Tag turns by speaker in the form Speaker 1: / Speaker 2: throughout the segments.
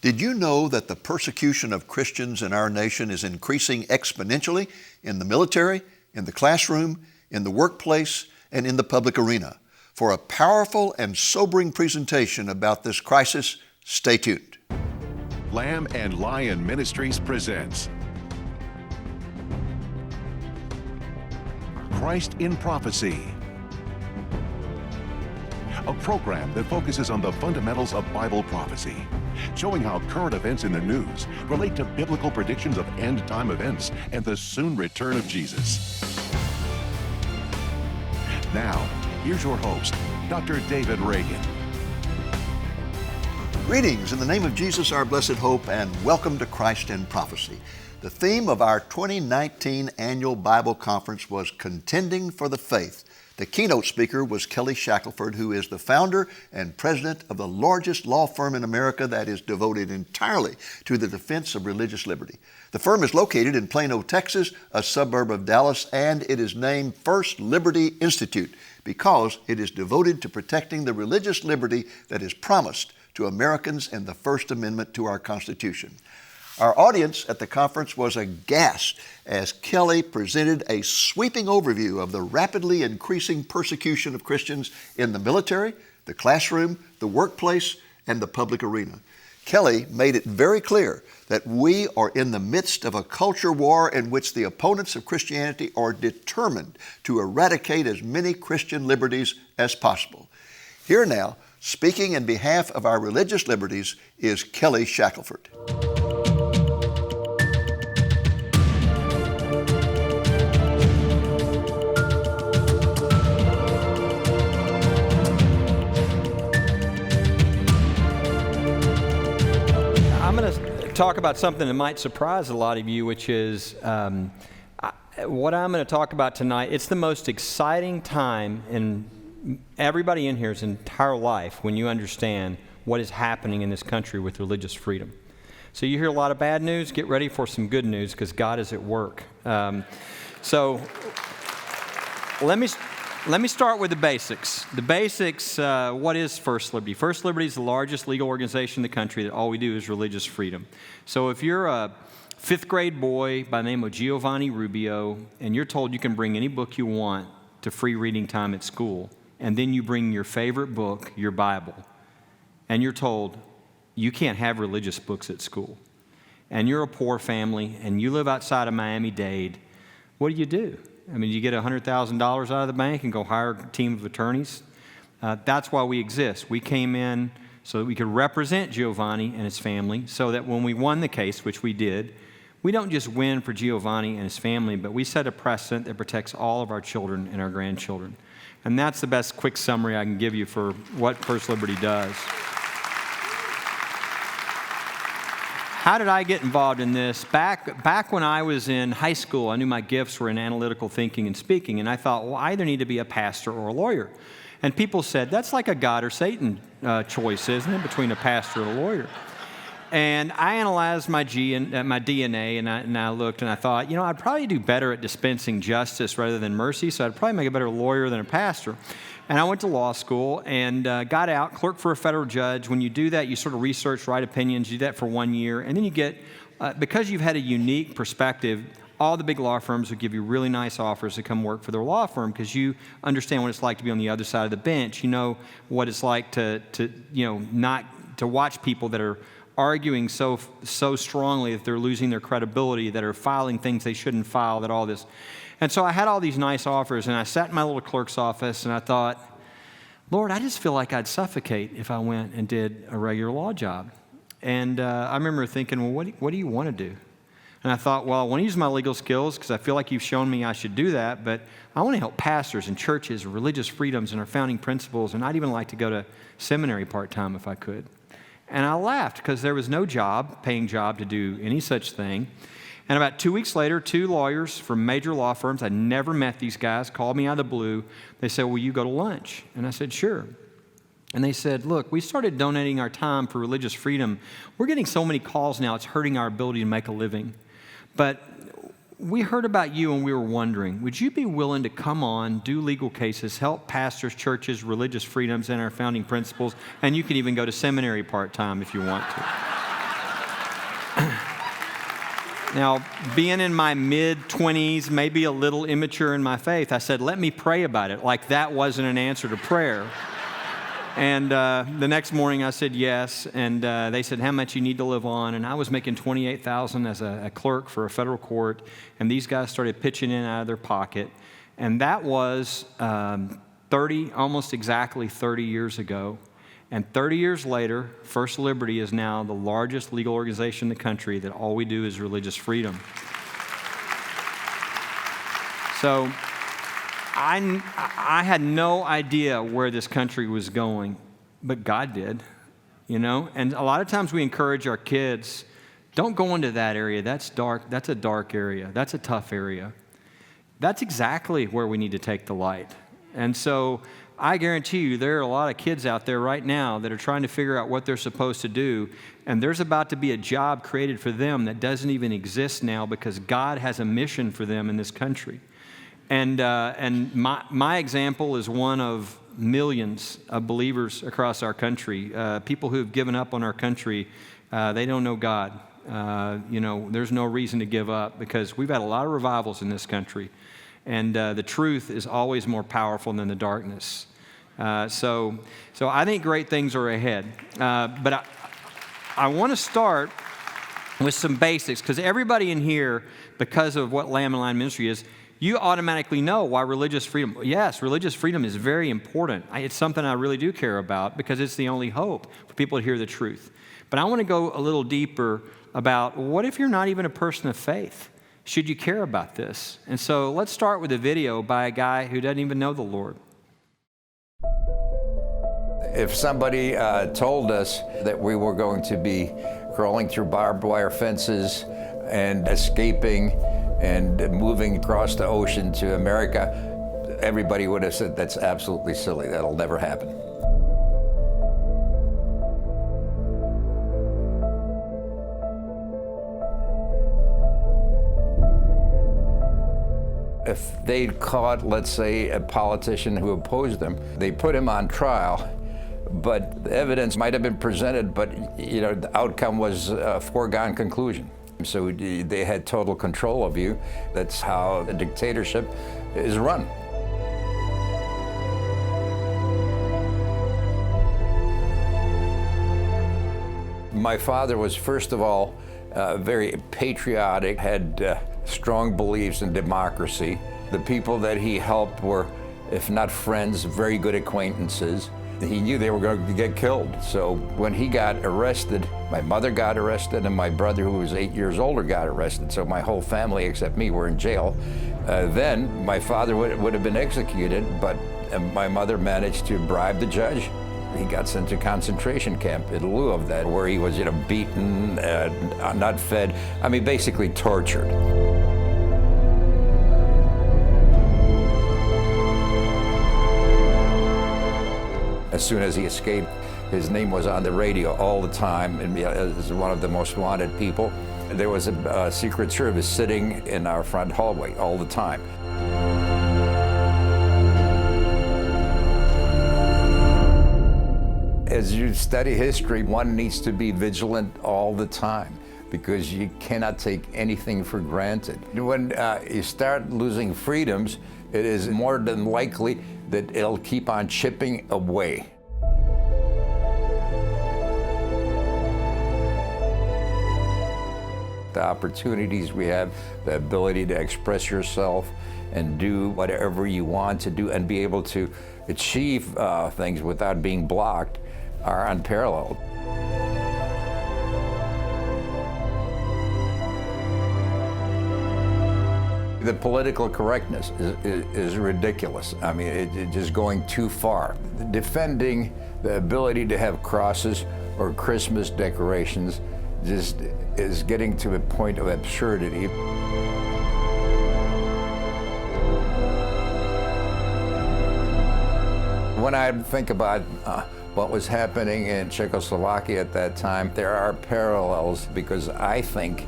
Speaker 1: Did you know that the persecution of Christians in our nation is increasing exponentially in the military, in the classroom, in the workplace, and in the public arena? For a powerful and sobering presentation about this crisis, stay tuned.
Speaker 2: Lamb and Lion Ministries presents Christ in Prophecy, a program that focuses on the fundamentals of Bible prophecy, showing how current events in the news relate to biblical predictions of end-time events and the soon return of Jesus. Now, here's your host, Dr. David Reagan.
Speaker 1: Greetings in the name of Jesus, our blessed hope, and welcome to Christ in Prophecy. The theme of our 2019 annual Bible conference was Contending for the Faith. The keynote speaker was Kelly Shackelford, who is the founder and president of the largest law firm in America that is devoted entirely to the defense of religious liberty. The firm is located in Plano, Texas, a suburb of Dallas, and it is named First Liberty Institute because it is devoted to protecting the religious liberty that is promised to Americans in the First Amendment to our Constitution. Our audience at the conference was aghast as Kelly presented a sweeping overview of the rapidly increasing persecution of Christians in the military, the classroom, the workplace, and the public arena. Kelly made it very clear that we are in the midst of a culture war in which the opponents of Christianity are determined to eradicate as many Christian liberties as possible. Here now, speaking in behalf of our religious liberties, is Kelly Shackelford.
Speaker 3: I'm going to talk about something that might surprise a lot of you, which is what I'm going to talk about tonight. It's the most exciting time in everybody in here's entire life when you understand what is happening in this country with religious freedom. So you hear a lot of bad news, get ready for some good news because God is at work. So let me start with the basics. The basics, what is First Liberty? First Liberty is the largest legal organization in the country that all we do is religious freedom. So if you're a fifth grade boy by the name of Giovanni Rubio and you're told you can bring any book you want to free reading time at school, and then you bring your favorite book, your Bible, and you're told you can't have religious books at school, and you're a poor family and you live outside of Miami-Dade, what do? I mean, you get $100,000 out of the bank and go hire a team of attorneys. That's why we exist. We came in so that we could represent Giovanni and his family so that when we won the case, which we did, we don't just win for Giovanni and his family, but we set a precedent that protects all of our children and our grandchildren. And that's the best quick summary I can give you for what First Liberty does. How did I get involved in this? Back when I was in high school, I knew my gifts were in analytical thinking and speaking, and I thought, well, I either need to be a pastor or a lawyer. And people said, that's like a God or Satan choice, isn't it, between a pastor and a lawyer? And I analyzed my DNA, and I looked, and I thought, I'd probably do better at dispensing justice rather than mercy, so I'd probably make a better lawyer than a pastor. And I went to law school and got out, clerked for a federal judge. When you do that, you sort of research, write opinions. You do that for 1 year. And then you get, because you've had a unique perspective, all the big law firms will give you really nice offers to come work for their law firm because you understand what it's like to be on the other side of the bench. You know what it's like to watch people that are arguing so strongly that they're losing their credibility, that are filing things they shouldn't file, that all this. And so I had all these nice offers, and I sat in my little clerk's office, and I thought, Lord, I just feel like I'd suffocate if I went and did a regular law job. And I remember thinking, well, what do you want to do? And I thought, well, I want to use my legal skills because I feel like you've shown me I should do that, but I want to help pastors and churches and religious freedoms and our founding principles, and I'd even like to go to seminary part-time if I could. And I laughed because there was no paying job to do any such thing. And about 2 weeks later, 2 lawyers from major law firms, I'd never met these guys, called me out of the blue. They said, will you go to lunch? And I said, sure. And they said, look, we started donating our time for religious freedom. We're getting so many calls now, it's hurting our ability to make a living. But we heard about you and we were wondering, would you be willing to come on, do legal cases, help pastors, churches, religious freedoms, and our founding principles, and you can even go to seminary part-time if you want to. Now, being in my mid-20s, maybe a little immature in my faith, I said, let me pray about it, like that wasn't an answer to prayer. And the next morning I said yes, and they said, how much you need to live on? And I was making $28,000 as a clerk for a federal court, and these guys started pitching in out of their pocket. And that was almost exactly 30 years ago. And 30 years later, First Liberty is now the largest legal organization in the country that all we do is religious freedom. So I had no idea where this country was going, but God did, you know? And a lot of times we encourage our kids, don't go into that area. That's dark. That's a dark area. That's a tough area. That's exactly where we need to take the light. And so I guarantee you there are a lot of kids out there right now that are trying to figure out what they're supposed to do, and there's about to be a job created for them that doesn't even exist now because God has a mission for them in this country. And my example is one of millions of believers across our country, people who have given up on our country. They don't know God. There's no reason to give up because we've had a lot of revivals in this country. And the truth is always more powerful than the darkness. So I think great things are ahead. But I want to start with some basics because everybody in here, because of what Lamb and Lion Ministry is, you automatically know why religious freedom. Yes, religious freedom is very important. It's something I really do care about because it's the only hope for people to hear the truth. But I want to go a little deeper about what if you're not even a person of faith? Should you care about this? And so let's start with a video by a guy who doesn't even know the Lord.
Speaker 4: If somebody told us that we were going to be crawling through barbed wire fences and escaping and moving across the ocean to America, everybody would have said, that's absolutely silly. That'll never happen. If they'd caught, let's say, a politician who opposed them, they put him on trial, but the evidence might have been presented, but the outcome was a foregone conclusion. So they had total control of you. That's how a dictatorship is run. My father was, first of all, very patriotic, had strong beliefs in democracy. The people that he helped were, if not friends, very good acquaintances. He knew they were going to get killed. So when he got arrested, my mother got arrested, and my brother, who was 8 years older, got arrested. So my whole family, except me, were in jail. Then my father would have been executed, but my mother managed to bribe the judge. He got sent to concentration camp in lieu of that, where he was, beaten, not fed. I mean, basically tortured. As soon as he escaped, his name was on the radio all the time, and as one of the most wanted people. There was a Secret Service sitting in our front hallway all the time. As you study history, one needs to be vigilant all the time because you cannot take anything for granted. When you start losing freedoms, it is more than likely that it'll keep on chipping away. The opportunities we have, the ability to express yourself and do whatever you want to do and be able to achieve things without being blocked are unparalleled. The political correctness is ridiculous. I mean, it's just going too far. Defending the ability to have crosses or Christmas decorations just is getting to a point of absurdity. When I think about what was happening in Czechoslovakia at that time, there are parallels because I think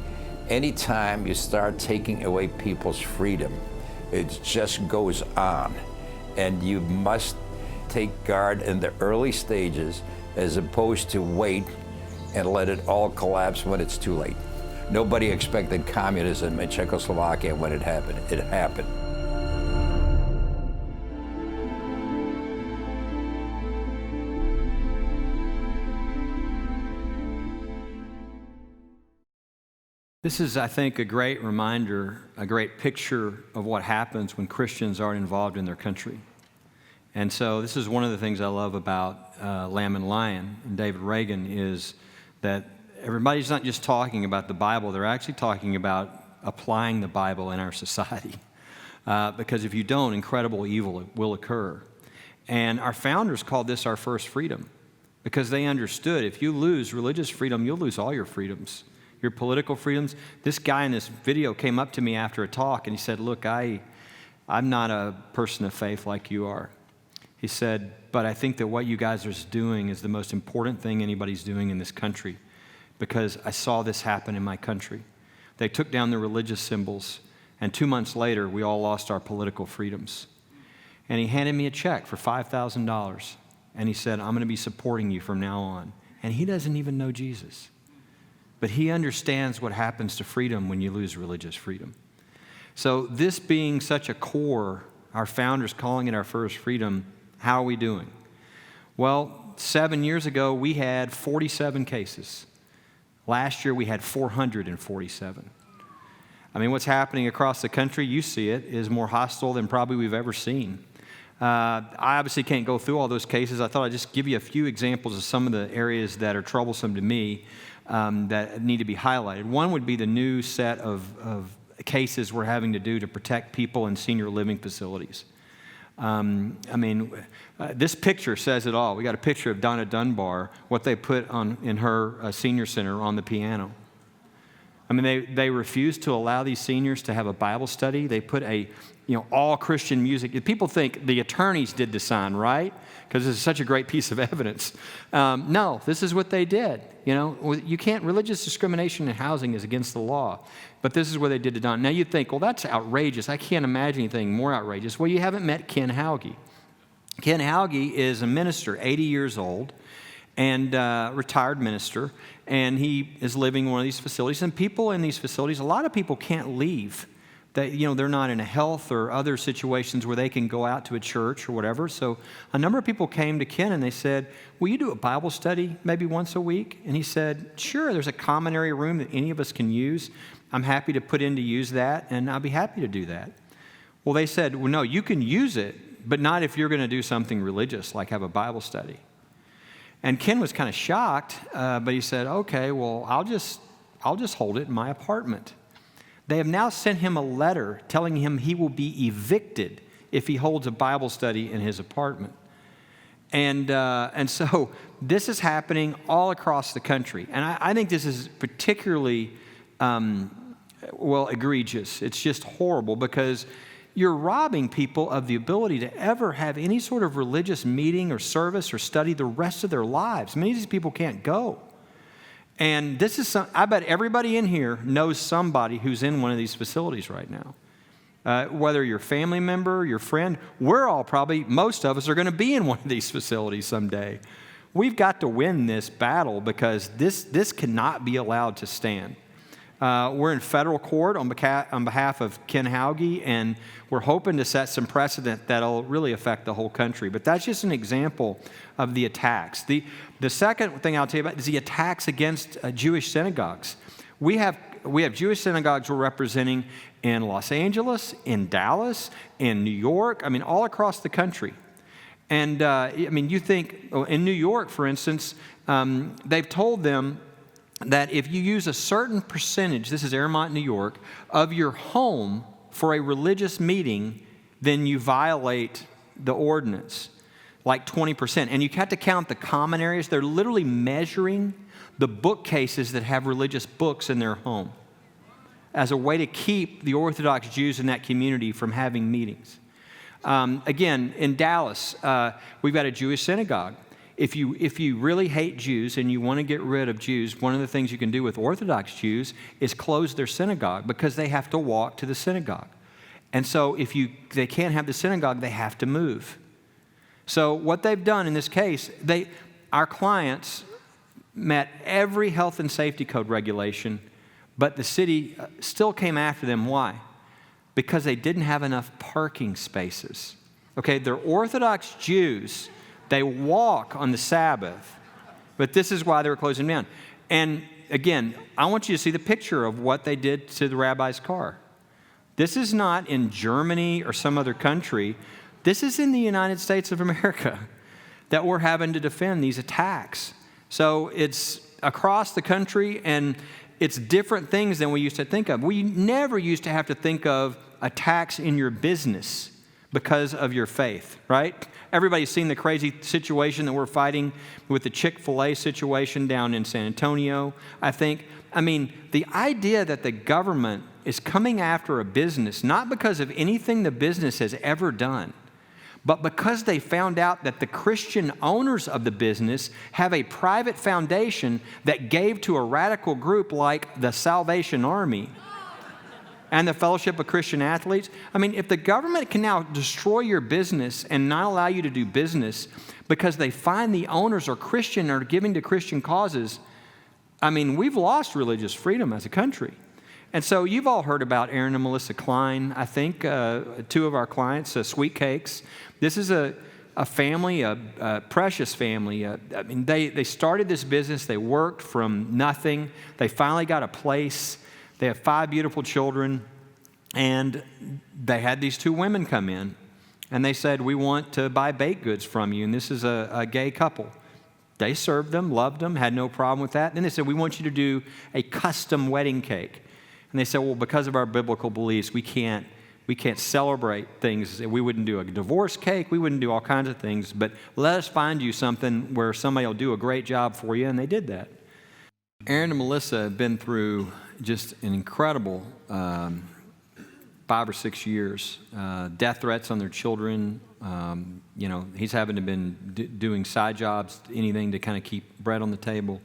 Speaker 4: anytime you start taking away people's freedom, it just goes on. And you must take guard in the early stages as opposed to wait and let it all collapse when it's too late. Nobody expected communism in Czechoslovakia when it happened. It happened.
Speaker 3: This is, I think, a great reminder, a great picture of what happens when Christians aren't involved in their country. And so this is one of the things I love about Lamb and Lion and David Reagan is that everybody's not just talking about the Bible, they're actually talking about applying the Bible in our society. Because if you don't, incredible evil will occur. And our founders called this our first freedom because they understood if you lose religious freedom, you'll lose all your freedoms. Your political freedoms. This guy in this video came up to me after a talk and he said, look, I'm not a person of faith like you are. He said, but I think that what you guys are doing is the most important thing anybody's doing in this country because I saw this happen in my country. They took down the religious symbols and 2 months later, we all lost our political freedoms. And he handed me a check for $5,000 and he said, I'm going to be supporting you from now on. And he doesn't even know Jesus. But he understands what happens to freedom when you lose religious freedom. So this being such a core, our founders calling it our first freedom, how are we doing? Well, 7 years ago, we had 47 cases. Last year, we had 447. I mean, what's happening across the country, you see it, is more hostile than probably we've ever seen. I obviously can't go through all those cases. I thought I'd just give you a few examples of some of the areas that are troublesome to me that need to be highlighted. One would be the new set of cases we're having to do to protect people in senior living facilities. This picture says it all. We got a picture of Donna Dunbar, what they put in her senior center on the piano. I mean, they refused to allow these seniors to have a Bible study. They put all Christian music. People think the attorneys did the sign, right? Because this is such a great piece of evidence. No, this is what they did. You can't, religious discrimination in housing is against the law. But this is what they did to Don. Now you'd think, well, that's outrageous. I can't imagine anything more outrageous. Well, you haven't met Ken Hauge. Ken Hauge is a minister, 80 years old, and retired minister, and he is living in one of these facilities. And people in these facilities, a lot of people can't leave. They're not in a health or other situations where they can go out to a church or whatever. So a number of people came to Ken and they said, will you do a Bible study maybe once a week? And he said, sure, there's a common area room that any of us can use. I'm happy to put in to use that, and I'll be happy to do that. Well, they said, well, no, you can use it, but not if you're going to do something religious, like have a Bible study. And Ken was kind of shocked, but he said, okay, well, I'll just hold it in my apartment. They have now sent him a letter telling him he will be evicted if he holds a Bible study in his apartment. And so this is happening all across the country. And I think this is particularly, egregious. It's just horrible because you're robbing people of the ability to ever have any sort of religious meeting or service or study the rest of their lives. Many of these people can't go. And this is I bet everybody in here knows somebody who's in one of these facilities right now. Whether you're a family member, your friend, most of us are going to be in one of these facilities someday. We've got to win this battle because this cannot be allowed to stand. We're in federal court on behalf of Ken Hauge, and we're hoping to set some precedent that'll really affect the whole country. But that's just an example of the attacks. The second thing I'll tell you about is the attacks against Jewish synagogues. We have Jewish synagogues we're representing in Los Angeles, in Dallas, in New York, all across the country. And, you think, in New York, for instance, they've told them that if you use a certain percentage, this is Airmont, New York, of your home for a religious meeting, then you violate the ordinance, like 20%. And you have to count the common areas. They're literally measuring the bookcases that have religious books in their home as a way to keep the Orthodox Jews in that community from having meetings. Again, in Dallas, we've got a Jewish synagogue. If you really hate Jews and you want to get rid of Jews, one of the things you can do with Orthodox Jews is close their synagogue because they have to walk to the synagogue. And so if they can't have the synagogue, they have to move. So what they've done in this case, our clients met every health and safety code regulation, But the city still came after them. Why? Because they didn't have enough parking spaces. Okay, they're Orthodox Jews. They walk on the Sabbath. But this is why they were closing down. And again, I want you to see the picture of what they did to the rabbi's car. This is not in Germany or some other country. This is in the United States of America that we're having to defend these attacks. So it's across the country, and it's different things than we used to think of. We never used to have to think of attacks in your business because of your faith, right? Everybody's seen the crazy situation that we're fighting with the Chick-fil-A situation down in San Antonio, I think. I mean, the idea that the government is coming after a business, not because of anything the business has ever done, but because they found out that the Christian owners of the business have a private foundation that gave to a radical group like the Salvation Army and the Fellowship of Christian Athletes. I mean, if the government can now destroy your business and not allow you to do business because they find the owners are Christian or giving to Christian causes, I mean, we've lost religious freedom as a country. And so you've all heard about Aaron and Melissa Klein, I think, two of our clients, Sweet Cakes. This is a family, a precious family. I mean, they started this business. They worked from nothing. They finally got a place. They have 5 beautiful children, and they had these 2 women come in, and they said, we want to buy baked goods from you, and this is a gay couple. They served them, loved them, had no problem with that. Then they said, we want you to do a custom wedding cake. And they said, well, because of our biblical beliefs, we can't celebrate things. We wouldn't do a divorce cake. We wouldn't do all kinds of things, but let us find you something where somebody will do a great job for you, and they did that. Aaron and Melissa have been through just an incredible 5 or 6 years. Death threats on their children. He's having to been doing side jobs, anything to kind of keep bread on the table.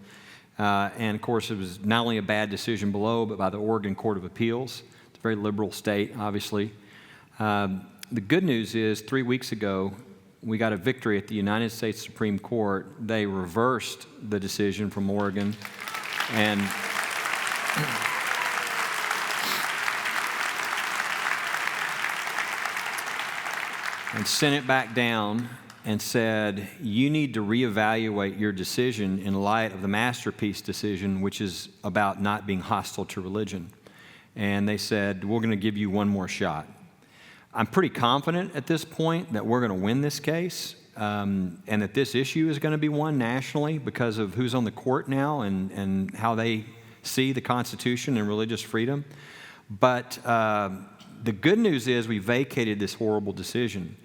Speaker 3: And of course, it was not only a bad decision below, but by the Oregon Court of Appeals. It's a very liberal state, obviously. The good news is 3 weeks ago, we got a victory at the United States Supreme Court. They reversed the decision from Oregon and sent it back down and said, you need to reevaluate your decision in light of the Masterpiece decision, which is about not being hostile to religion. And they said, we're going to give you one more shot. I'm pretty confident at this point that we're going to win this case, and that this issue is going to be won nationally because of who's on the court now and how they see the Constitution and religious freedom. But the good news is we vacated this horrible decision.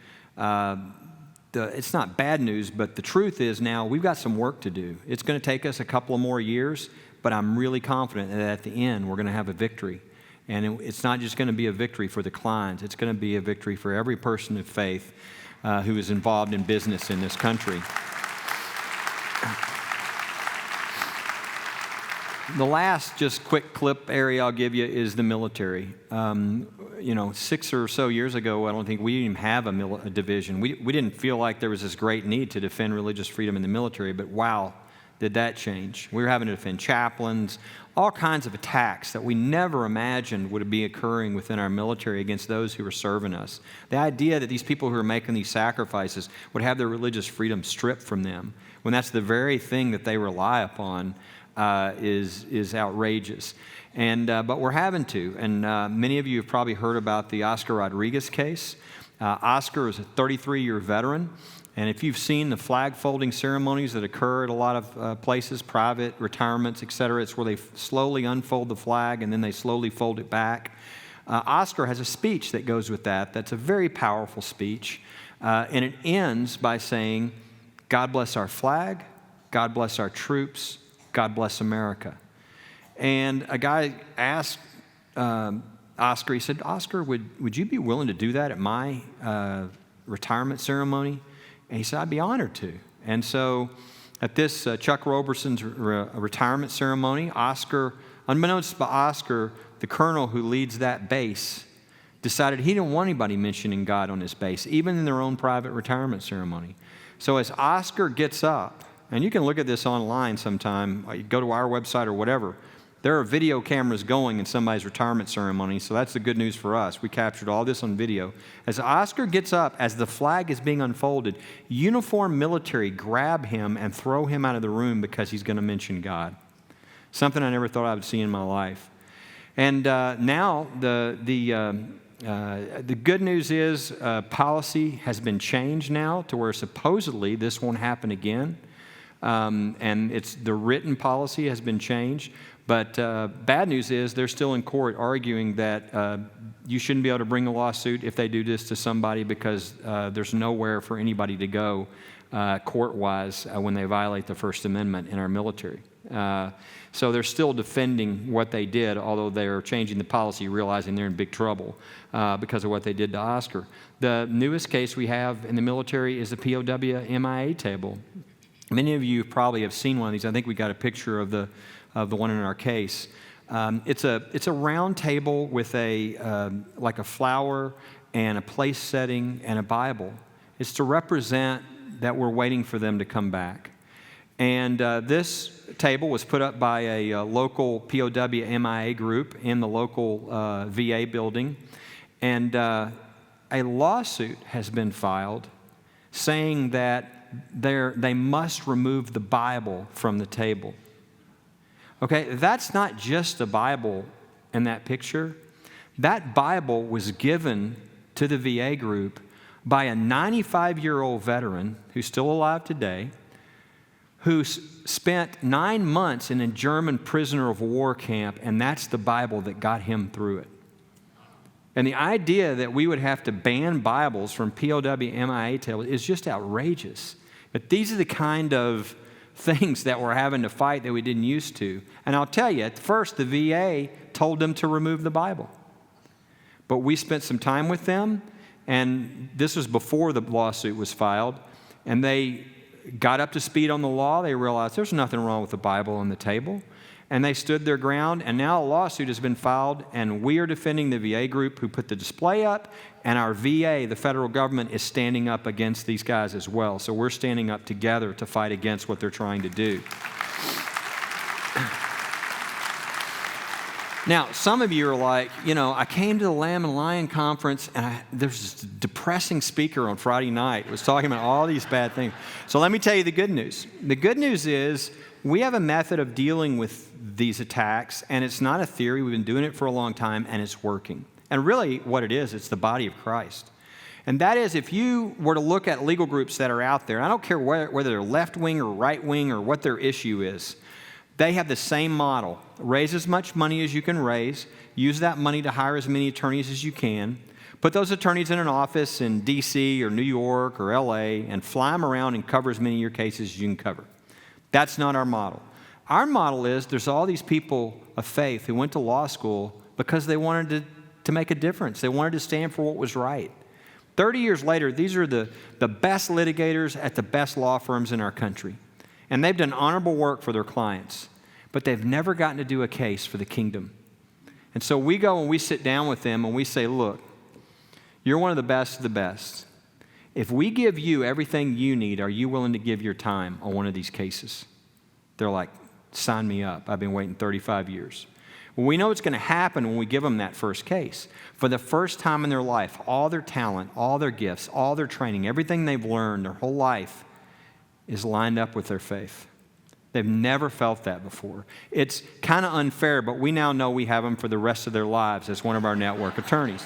Speaker 3: It's not bad news, but the truth is now we've got some work to do. It's going to take us a couple of more years, but I'm really confident that at the end we're going to have a victory. And it's not just going to be a victory for the Kleins. It's going to be a victory for every person of faith who is involved in business in this country. The last just quick clip area I'll give you is the military. 6 or so years ago, I don't think we even have a division. We didn't feel like there was this great need to defend religious freedom in the military, but wow, did that change. We were having to defend chaplains, all kinds of attacks that we never imagined would be occurring within our military against those who were serving us. The idea that these people who are making these sacrifices would have their religious freedom stripped from them, when that's the very thing that they rely upon, is outrageous. But we're having to. And many of you have probably heard about the Oscar Rodriguez case. Oscar is a 33-year veteran. And if you've seen the flag folding ceremonies that occur at a lot of places, private retirements, et cetera, it's where they slowly unfold the flag and then they slowly fold it back. Oscar has a speech that goes with that. That's a very powerful speech. And it ends by saying, God bless our flag, God bless our troops, God bless America. And a guy asked Oscar, he said, Oscar, would you be willing to do that at my retirement ceremony? And he said, I'd be honored to. And so at this Chuck Roberson's retirement ceremony, Oscar, unbeknownst to Oscar, the colonel who leads that base decided he didn't want anybody mentioning God on his base, even in their own private retirement ceremony. So as Oscar gets up, and you can look at this online sometime, you go to our website or whatever, There are video cameras going in somebody's retirement ceremony, so that's the good news for us. We captured all this on video. As Oscar gets up, as the flag is being unfolded, uniformed military grab him and throw him out of the room because he's going to mention God. Something I never thought I would see in my life. And now the good news is policy has been changed now to where supposedly this won't happen again. And the written policy has been changed. But bad news is they're still in court arguing that you shouldn't be able to bring a lawsuit if they do this to somebody because there's nowhere for anybody to go court-wise when they violate the First Amendment in our military. So they're still defending what they did, although they're changing the policy, realizing they're in big trouble because of what they did to Oscar. The newest case we have in the military is the POW MIA table. Many of you probably have seen one of these. I think we got a picture of the one in our case. It's a round table with like a flower and a place setting and a Bible. It's to represent that we're waiting for them to come back. And this table was put up by a local POW MIA group in the local VA building. And a lawsuit has been filed saying that they must remove the Bible from the table. Okay, that's not just a Bible in that picture. That Bible was given to the VA group by a 95-year-old veteran who's still alive today, who spent 9 months in a German prisoner of war camp, and that's the Bible that got him through it. And the idea that we would have to ban Bibles from POW MIA tables is just outrageous. But these are the kind of things that we're having to fight that we didn't used to. And I'll tell you, at first the VA told them to remove the Bible. But we spent some time with them, and this was before the lawsuit was filed, and they got up to speed on the law. They realized there's nothing wrong with the Bible on the table, and they stood their ground, and now a lawsuit has been filed, and we are defending the VA group who put the display up, and our VA, the federal government, is standing up against these guys as well. So we're standing up together to fight against what they're trying to do. Now, some of you are like, I came to the Lamb and Lion conference, and there's this depressing speaker on Friday night who was talking about all these bad things. So let me tell you the good news. The good news is we have a method of dealing with these attacks, and it's not a theory. We've been doing it for a long time, and it's working. And really what it is, it's the body of Christ. And that is, if you were to look at legal groups that are out there, I don't care whether they're left-wing or right-wing or what their issue is, they have the same model. Raise as much money as you can raise. Use that money to hire as many attorneys as you can. Put those attorneys in an office in D.C. or New York or L.A. and fly them around and cover as many of your cases as you can cover. That's not our model. Our model is there's all these people of faith who went to law school because they wanted to make a difference. They wanted to stand for what was right. 30 years later, these are the best litigators at the best law firms in our country. And they've done honorable work for their clients, but they've never gotten to do a case for the kingdom. And so we go and we sit down with them and we say, look, you're one of the best of the best. If we give you everything you need, are you willing to give your time on one of these cases? They're like, sign me up. I've been waiting 35 years. Well, we know what's going to happen when we give them that first case. For the first time in their life, all their talent, all their gifts, all their training, everything they've learned their whole life is lined up with their faith. They've never felt that before. It's kind of unfair, but we now know we have them for the rest of their lives as one of our network attorneys.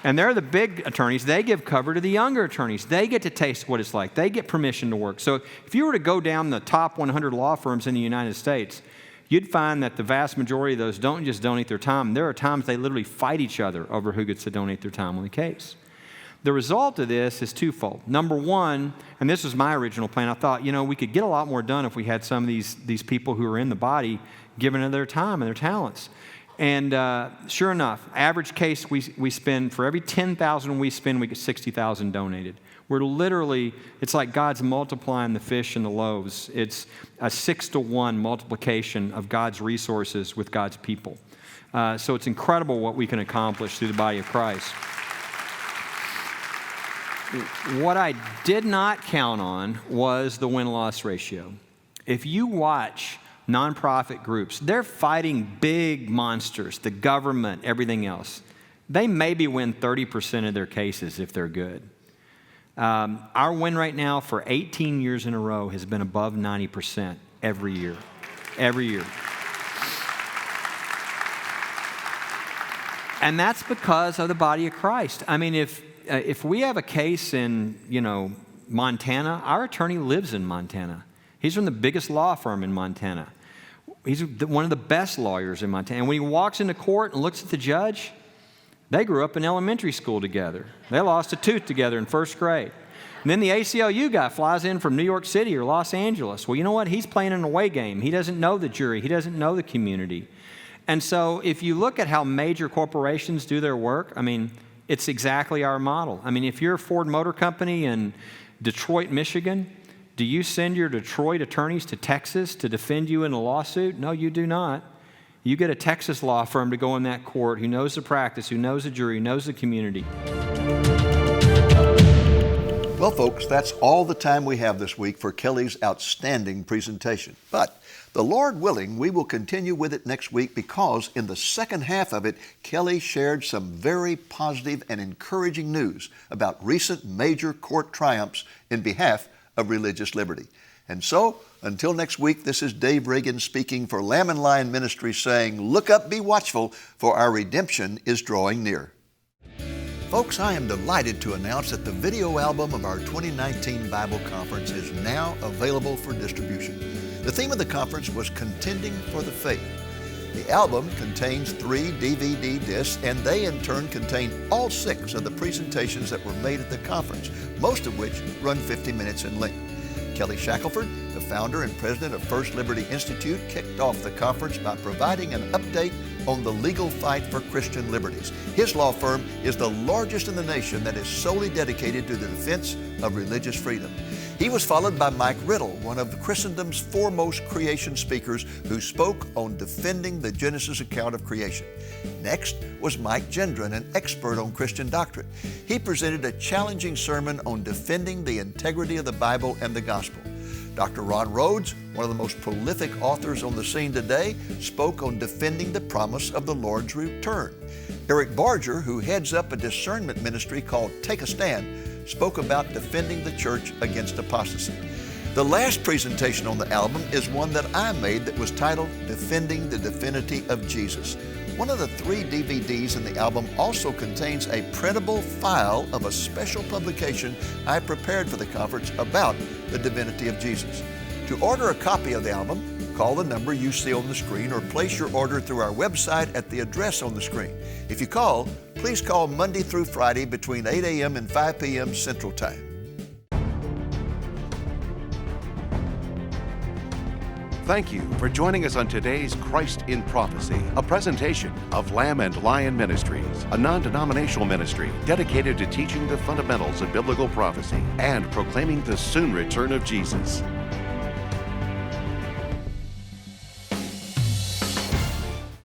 Speaker 3: And they're the big attorneys. They give cover to the younger attorneys. They get to taste what it's like. They get permission to work. So if you were to go down the top 100 law firms in the United States, you'd find that the vast majority of those don't just donate their time. There are times they literally fight each other over who gets to donate their time on the case. The result of this is twofold. Number one, and this was my original plan, I thought, we could get a lot more done if we had some of these people who are in the body giving of their time and their talents. And sure enough, average case we spend, for every 10,000 we spend, we get 60,000 donated. We're literally, it's like God's multiplying the fish and the loaves. It's a 6-to-1 multiplication of God's resources with God's people. So it's incredible what we can accomplish through the body of Christ. What I did not count on was the win-loss ratio. If you watch nonprofit groups. They're fighting big monsters, the government, everything else. They maybe win 30% of their cases if they're good. Our win rate now for 18 years in a row has been above 90% every year. Every year. And that's because of the body of Christ. I mean, if we have a case in, Montana, our attorney lives in Montana. He's from the biggest law firm in Montana. He's one of the best lawyers in Montana. And when he walks into court and looks at the judge, they grew up in elementary school together. They lost a tooth together in first grade. And then the ACLU guy flies in from New York City or Los Angeles. Well, you know what? He's playing an away game. He doesn't know the jury. He doesn't know the community. And so if you look at how major corporations do their work, I mean, it's exactly our model. I mean, if you're a Ford Motor Company in Detroit, Michigan, do you send your Detroit attorneys to Texas to defend you in a lawsuit? No, you do not. You get a Texas law firm to go in that court who knows the practice, who knows the jury, who knows the community.
Speaker 1: Well, folks, that's all the time we have this week for Kelly's outstanding presentation. But the Lord willing, we will continue with it next week because in the second half of it, Kelly shared some very positive and encouraging news about recent major court triumphs in behalf of religious liberty. And so, until next week, this is Dave Reagan speaking for Lamb and Lion Ministries saying, look up, be watchful, for our redemption is drawing near. Folks, I am delighted to announce that the video album of our 2019 Bible Conference is now available for distribution. The theme of the conference was Contending for the Faith. The album contains 3 DVD discs, and they in turn contain all 6 of the presentations that were made at the conference, most of which run 50 minutes in length. Kelly Shackelford, the founder and president of First Liberty Institute, kicked off the conference by providing an update on the legal fight for Christian liberties. His law firm is the largest in the nation that is solely dedicated to the defense of religious freedom. He was followed by Mike Riddle, one of Christendom's foremost creation speakers, who spoke on defending the Genesis account of creation. Next was Mike Gendron, an expert on Christian doctrine. He presented a challenging sermon on defending the integrity of the Bible and the gospel. Dr. Ron Rhodes, one of the most prolific authors on the scene today, spoke on defending the promise of the Lord's return. Eric Barger, who heads up a discernment ministry called Take a Stand, spoke about defending the church against apostasy. The last presentation on the album is one that I made that was titled Defending the Divinity of Jesus. One of the 3 DVDs in the album also contains a printable file of a special publication I prepared for the conference about the divinity of Jesus. To order a copy of the album, call the number you see on the screen or place your order through our website at the address on the screen. If you call, please call Monday through Friday between 8 a.m. and 5 p.m. Central Time.
Speaker 2: Thank you for joining us on today's Christ in Prophecy, a presentation of Lamb and Lion Ministries, a non-denominational ministry dedicated to teaching the fundamentals of biblical prophecy and proclaiming the soon return of Jesus.